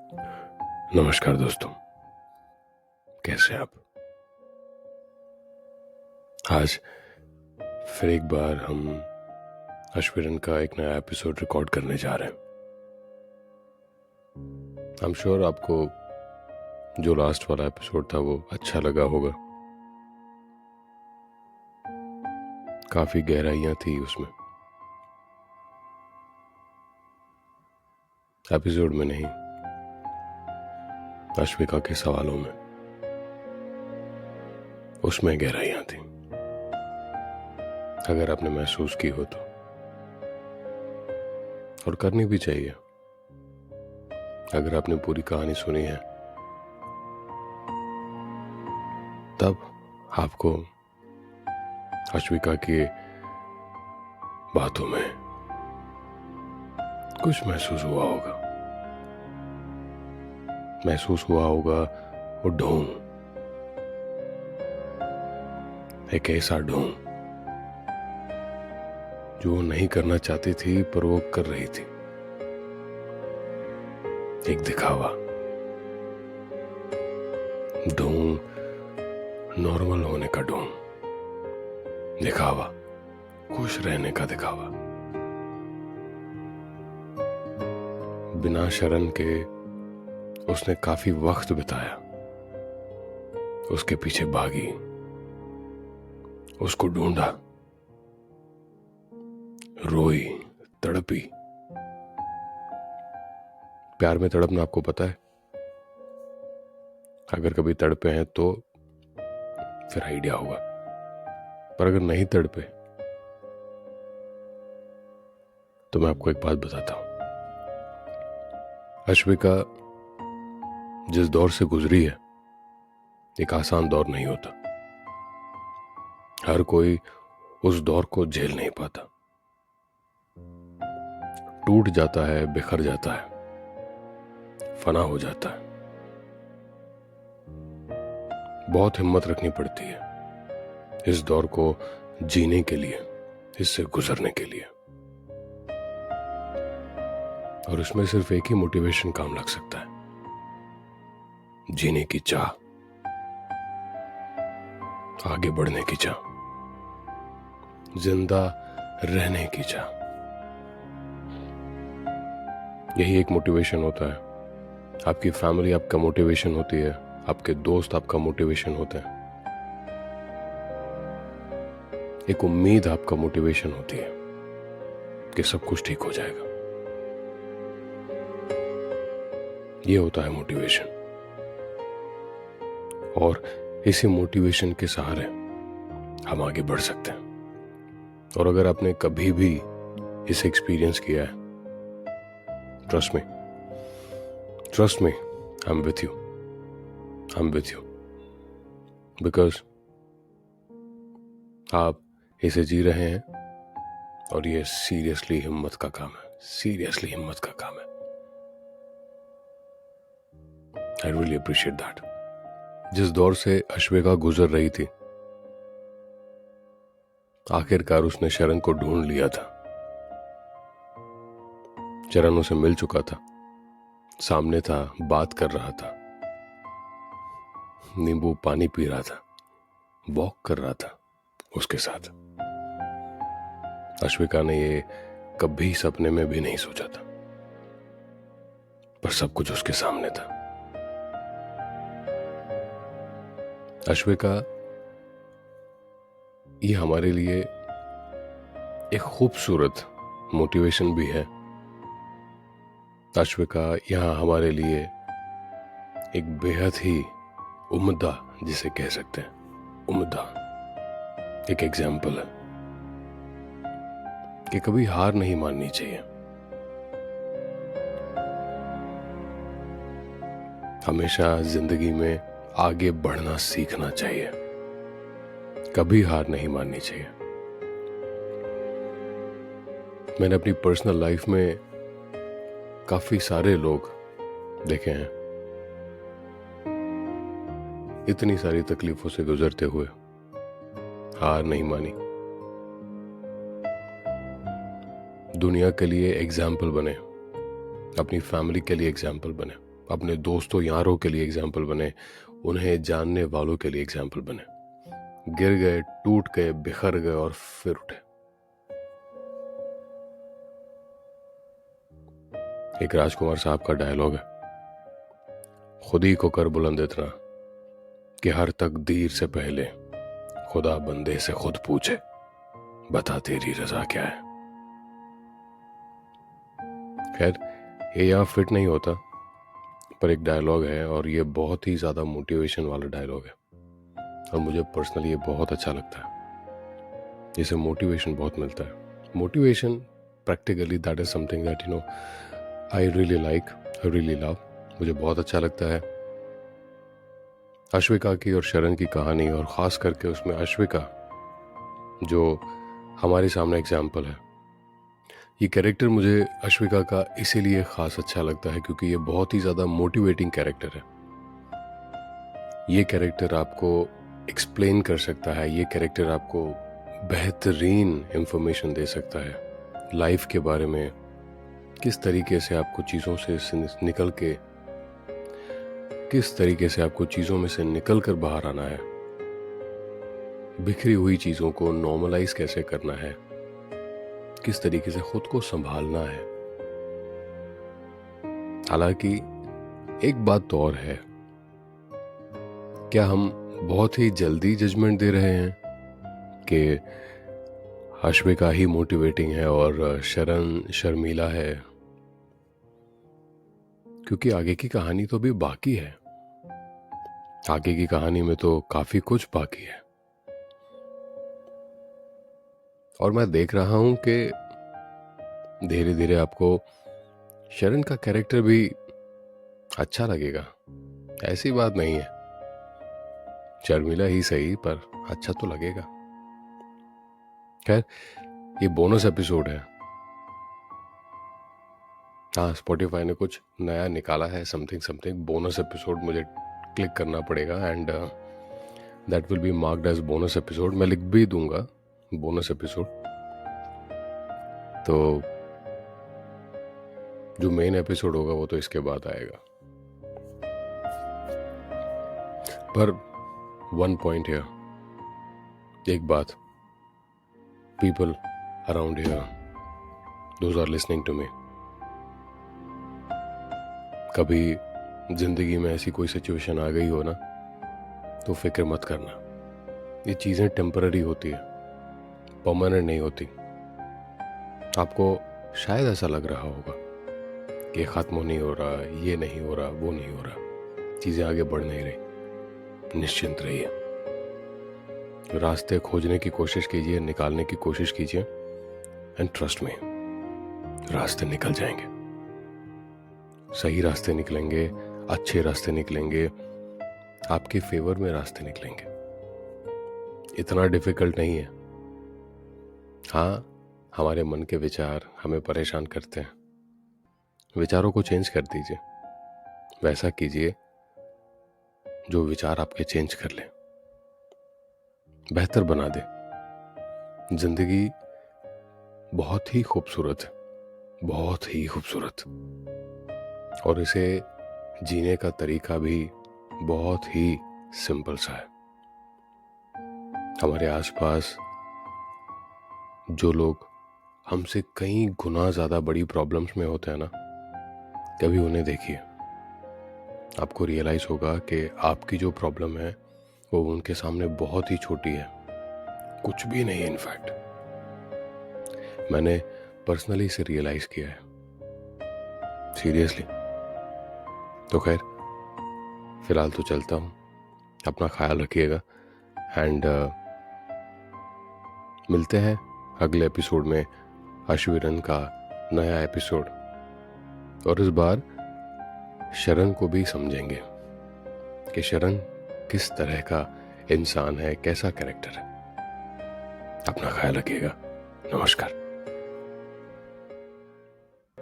नमस्कार दोस्तों, कैसे हैं आप? आज फिर एक बार हम अश्विरन का एक नया एपिसोड रिकॉर्ड करने जा रहे हैं। आई एम श्योर आपको जो लास्ट वाला एपिसोड था वो अच्छा लगा होगा। काफी गहराइयां थी उसमें, एपिसोड में नहीं, अश्विका के सवालों में, उसमें गहराइयां थी। अगर आपने महसूस की हो तो, और करनी भी चाहिए। अगर आपने पूरी कहानी सुनी है तब आपको अश्विका की बातों में कुछ महसूस हुआ होगा। महसूस हुआ होगा वो ढोंग, एक ऐसा ढोंग जो वो नहीं करना चाहती थी पर वो कर रही थी। एक दिखावा, ढोंग, नॉर्मल होने का ढोंग, दिखावा, खुश रहने का दिखावा। बिना शरण के उसने काफी वक्त बिताया, उसके पीछे भागी, उसको ढूंढा, रोई, तड़पी। प्यार में तड़पना आपको पता है? अगर कभी तड़पे हैं तो फिर आइडिया होगा, पर अगर नहीं तड़पे तो मैं आपको एक बात बताता हूं। अश्विका जिस दौर से गुजरी है, एक आसान दौर नहीं होता। हर कोई उस दौर को झेल नहीं पाता, टूट जाता है, बिखर जाता है, फना हो जाता है। बहुत हिम्मत रखनी पड़ती है इस दौर को जीने के लिए, इससे गुजरने के लिए। और उसमें सिर्फ एक ही मोटिवेशन काम लग सकता है, जीने की चाह, आगे बढ़ने की चाह, जिंदा रहने की चाह। यही एक मोटिवेशन होता है। आपकी फैमिली आपका मोटिवेशन होती है, आपके दोस्त आपका मोटिवेशन होते हैं, एक उम्मीद आपका मोटिवेशन होती है कि सब कुछ ठीक हो जाएगा। ये होता है मोटिवेशन। और इसी मोटिवेशन के सहारे हम आगे बढ़ सकते हैं। और अगर आपने कभी भी इसे एक्सपीरियंस किया है, trust me, I am with you, because आप इसे जी रहे हैं और ये सीरियसली हिम्मत का काम है। I really appreciate that. जिस दौर से अश्विका गुजर रही थी, आखिरकार उसने शरण को ढूंढ लिया था। चरण उसे मिल चुका था, सामने था, बात कर रहा था, नींबू पानी पी रहा था, वॉक कर रहा था उसके साथ। अश्विका ने ये कभी सपने में भी नहीं सोचा था, पर सब कुछ उसके सामने था। अश्विका ये हमारे लिए एक खूबसूरत मोटिवेशन भी है। अश्विका यहाँ हमारे लिए एक बेहद ही उम्दा, जिसे कह सकते हैं उम्दा, एक एग्जाम्पल है कि कभी हार नहीं माननी चाहिए। हमेशा जिंदगी में आगे बढ़ना सीखना चाहिए, कभी हार नहीं माननी चाहिए। मैंने अपनी पर्सनल लाइफ में काफी सारे लोग देखे हैं इतनी सारी तकलीफों से गुजरते हुए हार नहीं मानी, दुनिया के लिए एग्जाम्पल बने, अपनी फैमिली के लिए एग्जाम्पल बने। अपने दोस्तों यारों के लिए एग्जाम्पल बने, उन्हें जानने वालों के लिए एग्जाम्पल बने। गिर गए, टूट गए, बिखर गए और फिर उठे। एक राजकुमार साहब का डायलॉग है, खुद ही को कर बुलंद इतना कि हर तकदीर से पहले खुदा बंदे से खुद पूछे, बता तेरी रजा क्या है। खैर, ये यहाँ फिट नहीं होता, पर एक डायलॉग है और ये बहुत ही ज़्यादा मोटिवेशन वाला डायलॉग है और मुझे पर्सनली ये बहुत अच्छा लगता है। इससे मोटिवेशन बहुत मिलता है। Motivation practically that is something that I really like, I really love. मुझे बहुत अच्छा लगता है अश्विका की और शरण की कहानी, और ख़ास करके उसमें अश्विका जो हमारे सामने एग्जाम्पल है। ये कैरेक्टर मुझे अश्विका का इसीलिए ख़ास अच्छा लगता है क्योंकि ये बहुत ही ज़्यादा मोटिवेटिंग कैरेक्टर है। ये कैरेक्टर आपको एक्सप्लेन कर सकता है, ये कैरेक्टर आपको बेहतरीन इंफॉर्मेशन दे सकता है लाइफ के बारे में, किस तरीके से आपको चीज़ों से निकल कर बाहर आना है, बिखरी हुई चीज़ों को नॉर्मलाइज कैसे करना है, किस तरीके से खुद को संभालना है। हालांकि एक बात तो और है, क्या हम बहुत ही जल्दी जजमेंट दे रहे हैं कि अश्विका ही मोटिवेटिंग है और शरण शर्मीला है? क्योंकि आगे की कहानी तो अभी बाकी है, आगे की कहानी में तो काफी कुछ बाकी है। और मैं देख रहा हूं कि धीरे धीरे आपको शरण का कैरेक्टर भी अच्छा लगेगा, ऐसी बात नहीं है, शर्मिला ही सही पर अच्छा तो लगेगा। खैर, ये बोनस एपिसोड है। हाँ, स्पॉटिफाई ने कुछ नया निकाला है, समथिंग बोनस एपिसोड। मुझे क्लिक करना पड़ेगा and that will be marked as bonus episode. मैं लिख भी दूंगा बोनस एपिसोड। तो जो मेन एपिसोड होगा वो तो इसके बाद आएगा। पर वन पॉइंट है, एक बात, people around here those are listening to me, कभी जिंदगी में ऐसी कोई सिचुएशन आ गई हो ना, तो फिक्र मत करना। ये चीज़ें टेम्पररी होती है, परमानेंट नहीं होती। आपको शायद ऐसा लग रहा होगा कि ख़त्म नहीं हो रहा, ये नहीं हो रहा, वो नहीं हो रहा, चीज़ें आगे बढ़ नहीं रही। निश्चिंत रहिए, रास्ते खोजने की कोशिश कीजिए, निकालने की कोशिश कीजिए, एंड ट्रस्ट में रास्ते निकल जाएंगे। सही रास्ते निकलेंगे, अच्छे रास्ते निकलेंगे, आपके फेवर में रास्ते निकलेंगे। इतना डिफिकल्ट नहीं है। हाँ, हमारे मन के विचार हमें परेशान करते हैं, विचारों को चेंज कर दीजिए, वैसा कीजिए जो विचार आपके चेंज कर ले, बेहतर बना दे। जिंदगी बहुत ही खूबसूरत है, बहुत ही खूबसूरत, और इसे जीने का तरीका भी बहुत ही सिंपल सा है। हमारे आसपास जो लोग हमसे कई गुना ज़्यादा बड़ी प्रॉब्लम्स में होते हैं ना, कभी उन्हें देखिए, आपको रियलाइज़ होगा कि आपकी जो प्रॉब्लम है वो उनके सामने बहुत ही छोटी है, कुछ भी नहीं है। इनफैक्ट मैंने पर्सनली इसे रियलाइज़ किया है, सीरियसली। तो खैर, फिलहाल तो चलता हूँ, अपना ख्याल रखिएगा एंड मिलते हैं अगले एपिसोड में, अश्विरन का नया एपिसोड। और इस बार शरण को भी समझेंगे कि शरण किस तरह का इंसान है, कैसा कैरेक्टर है। अपना ख्याल रखिएगा। नमस्कार।